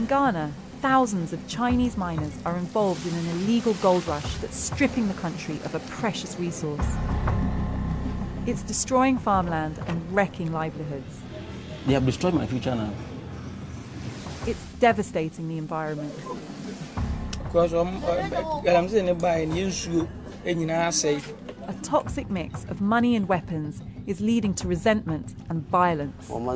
Ghana, thousands of Chinese miners are involved in an illegal gold rush that's stripping the country of a precious resource. It's destroying farmland and wrecking livelihoods. They have destroyed my future now. It's devastating the environment. A toxic mix of money and weapons is leading to resentment and violence. And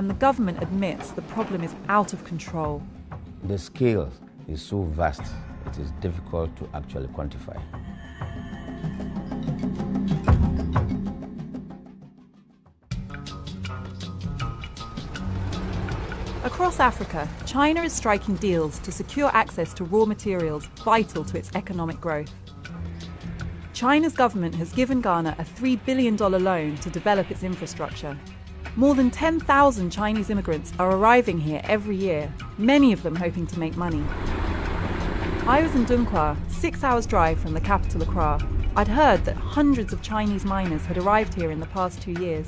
the government admits the problem is out of control. The scale is so vast, it is difficult to actually quantify. Across Africa, China is striking deals to secure access to raw materials vital to its economic growth. China's government has given Ghana a $3 billion loan to develop its infrastructure. More than 10,000 Chinese immigrants are arriving here every year, many of them hoping to make money. I was in Dunkwa, 6 hours drive from the capital Accra. I'd heard that hundreds of Chinese miners had arrived here in the past 2 years.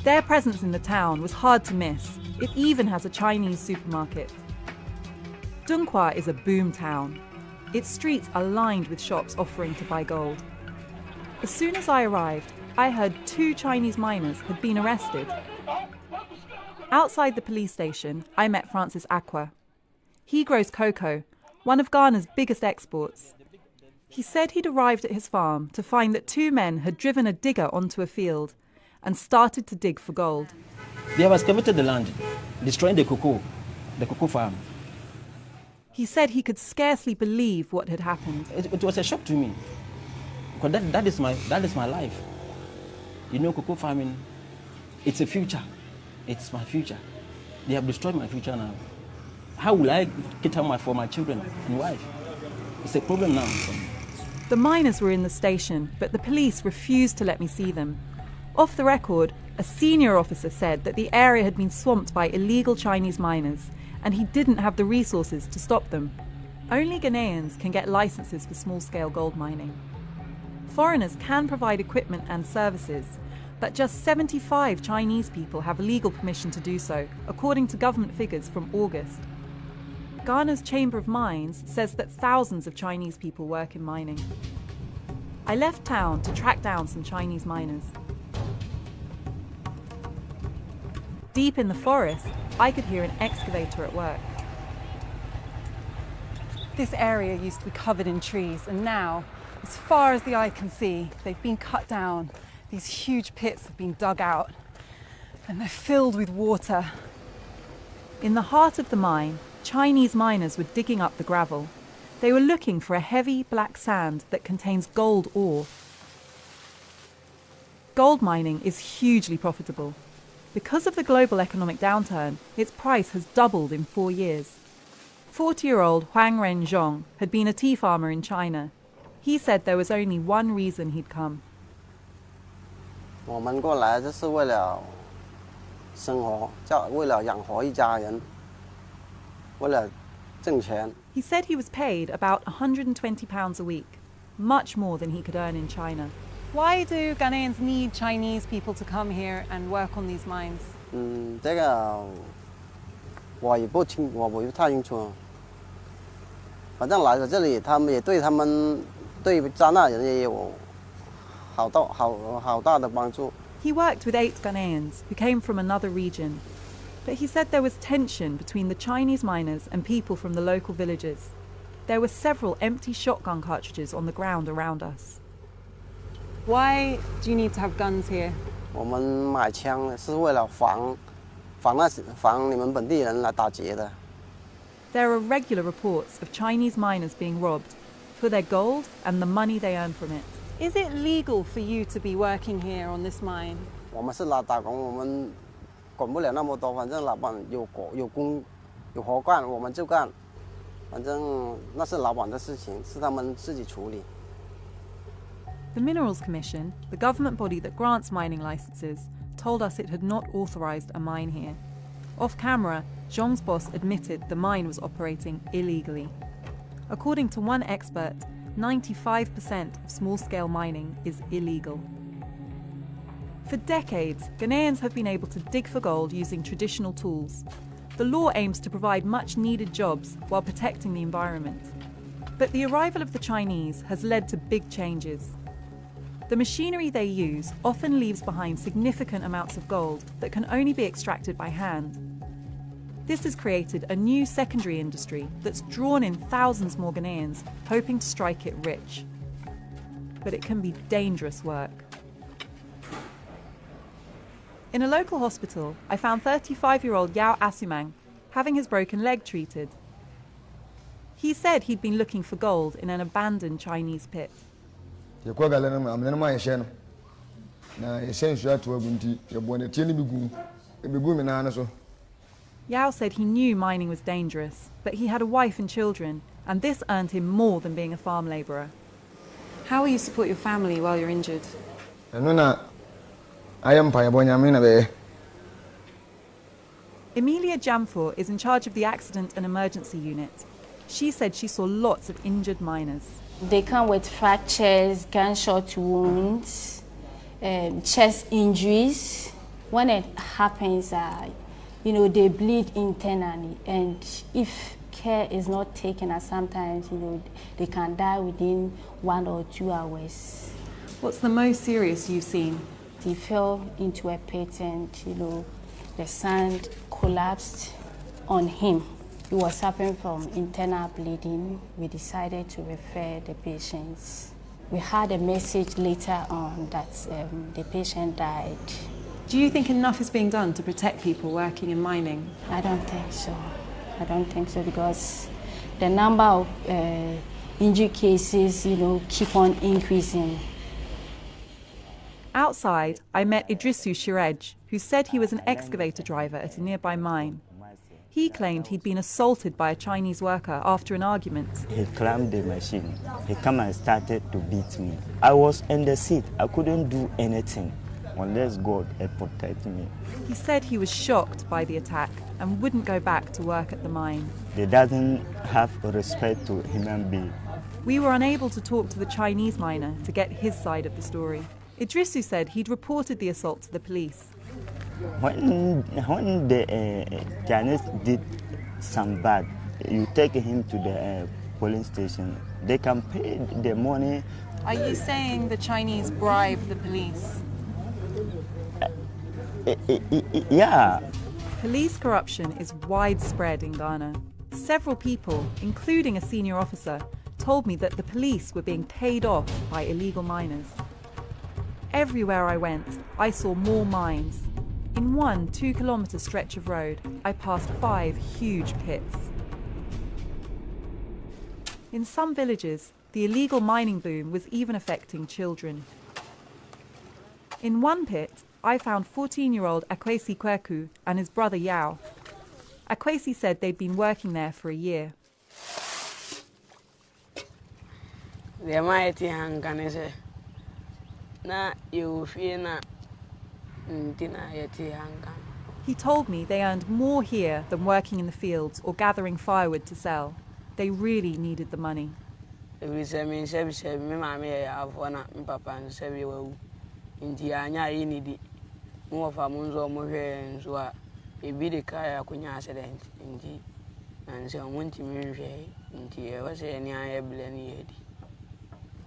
Their presence in the town was hard to miss. It even has a Chinese supermarket. Dunkwa is a boom town. Its streets are lined with shops offering to buy gold. As soon as I arrived, I heard 2 Chinese miners had been arrested. Outside the police station, I met Francis Aqua. He grows cocoa, one of Ghana's biggest exports. He said he'd arrived at his farm to find that 2 men had driven a digger onto a field and started to dig for gold. They have excavated the land, destroying the cocoa farm. He said he could scarcely believe what had happened. It was a shock to me, because that is my life. You know, cocoa farming, it's a future. It's my future. They have destroyed my future now. How will I get out for my children and wife? It's a problem now. The miners were in the station, but the police refused to let me see them. Off the record, a senior officer said that the area had been swamped by illegal Chinese miners, and he didn't have the resources to stop them. Only Ghanaians can get licenses for small-scale gold mining. Foreigners can provide equipment and services, but just 75 Chinese people have legal permission to do so, according to government figures from August. Ghana's Chamber of Mines says that thousands of Chinese people work in mining. I left town to track down some Chinese miners. Deep in the forest, I could hear an excavator at work. This area used to be covered in trees, and now, as far as the eye can see, they've been cut down. These huge pits have been dug out, and they're filled with water. In the heart of the mine, Chinese miners were digging up the gravel. They were looking for a heavy black sand that contains gold ore. Gold mining is hugely profitable. Because of the global economic downturn, its price has doubled in 4 years. 40-year-old Huang Renzhong had been a tea farmer in China. He said there was only one reason he'd come. He said he was paid about £120 a week, much more than he could earn in China. Why do Ghanaians need Chinese people to come here and work on these mines? He worked with 8 Ghanaians who came from another region, but he said there was tension between the Chinese miners and people from the local villages. There were several empty shotgun cartridges on the ground around us. Why do you need to have guns here? There are regular reports of Chinese miners being robbed for their gold and the money they earn from it. Is it legal for you to be working here on this mine? The Minerals Commission, the government body that grants mining licenses, told us it had not authorised a mine here. Off camera, Zhong's boss admitted the mine was operating illegally. According to one expert, 95% of small-scale mining is illegal. For decades, Ghanaians have been able to dig for gold using traditional tools. The law aims to provide much needed jobs while protecting the environment. But the arrival of the Chinese has led to big changes. The machinery they use often leaves behind significant amounts of gold that can only be extracted by hand. This has created a new secondary industry that's drawn in thousands more Ghanaians, hoping to strike it rich. But it can be dangerous work. In a local hospital, I found 35-year-old Yao Asumang having his broken leg treated. He said he'd been looking for gold in an abandoned Chinese pit. Yao said he knew mining was dangerous, but he had a wife and children, and this earned him more than being a farm labourer. How will you support your family while you're injured? Emilia Jamfor is in charge of the accident and emergency unit. She said she saw lots of injured miners. They come with fractures, gunshot wounds, chest injuries. When it happens, they bleed internally, and if care is not taken, sometimes, they can die within 1 or 2 hours. What's the most serious you've seen? He fell into a pit and, the sand collapsed on him. He was suffering from internal bleeding. We decided to refer the patients. We had a message later on that the patient died. Do you think enough is being done to protect people working in mining? I don't think so. I don't think so, because the number of injury cases, keep on increasing. Outside, I met Idrisu Shirej, who said he was an excavator driver at a nearby mine. He claimed he'd been assaulted by a Chinese worker after an argument. He climbed the machine. He came and started to beat me. I was in the seat. I couldn't do anything unless God had protected me. He said he was shocked by the attack and wouldn't go back to work at the mine. They doesn't have respect to human beings. We were unable to talk to the Chinese miner to get his side of the story. Idrisu said he'd reported the assault to the police. When the Chinese did some bad, you take him to the police station. They can pay the money. Are you saying the Chinese bribe the police? Yeah. Police corruption is widespread in Ghana. Several people, including a senior officer, told me that the police were being paid off by illegal miners. Everywhere I went, I saw more mines. In one 2-kilometre stretch of road, I passed 5 huge pits. In some villages, the illegal mining boom was even affecting children. In one pit, I found 14-year-old Akwesi Kweku and his brother Yao. Akwesi said they'd been working there for a year. He told me they earned more here than working in the fields or gathering firewood to sell. They really needed the money.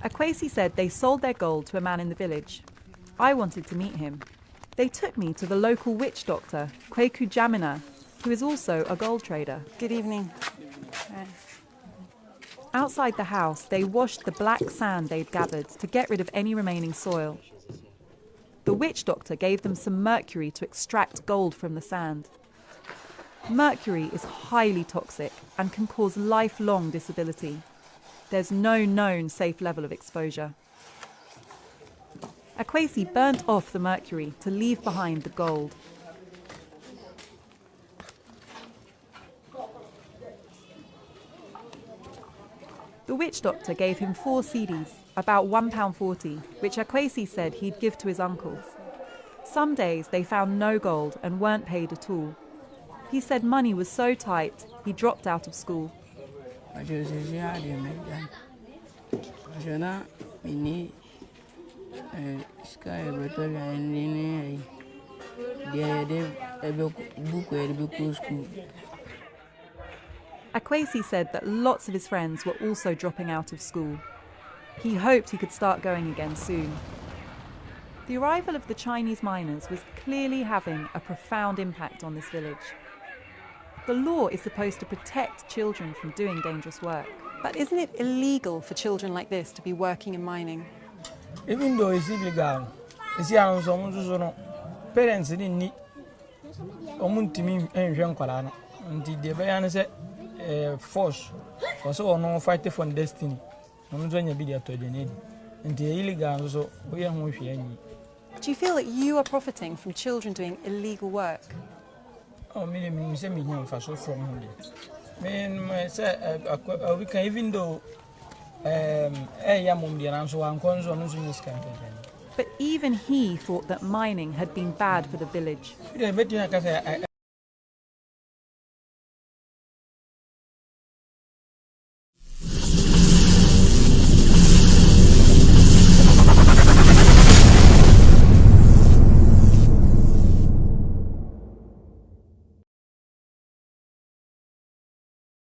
Akwesi said they sold their gold to a man in the village. I wanted to meet him. They took me to the local witch doctor, Kweku Jamina, who is also a gold trader. Good evening. Outside the house, they washed the black sand they'd gathered to get rid of any remaining soil. The witch doctor gave them some mercury to extract gold from the sand. Mercury is highly toxic and can cause lifelong disability. There's no known safe level of exposure. Akwesi burnt off the mercury to leave behind the gold. The witch doctor gave him 4 cedis, about £1.40, which Akwesi said he'd give to his uncle. Some days they found no gold and weren't paid at all. He said money was so tight, he dropped out of school. Sky better and in a book school. Akwesi said that lots of his friends were also dropping out of school. He hoped he could start going again soon. The arrival of the Chinese miners was clearly having a profound impact on this village. The law is supposed to protect children from doing dangerous work. But isn't it illegal for children like this to be working in mining? Even though it's illegal, it's young, parents didn't need Omuntimi and Janqualana until the Bayan said force for so no fighting for destiny. I'm doing a video to the need. And the illegal, so we are more. Do you feel that you are profiting from children doing illegal work? Oh, me for so from him. We can even though But even he thought that mining had been bad for the village.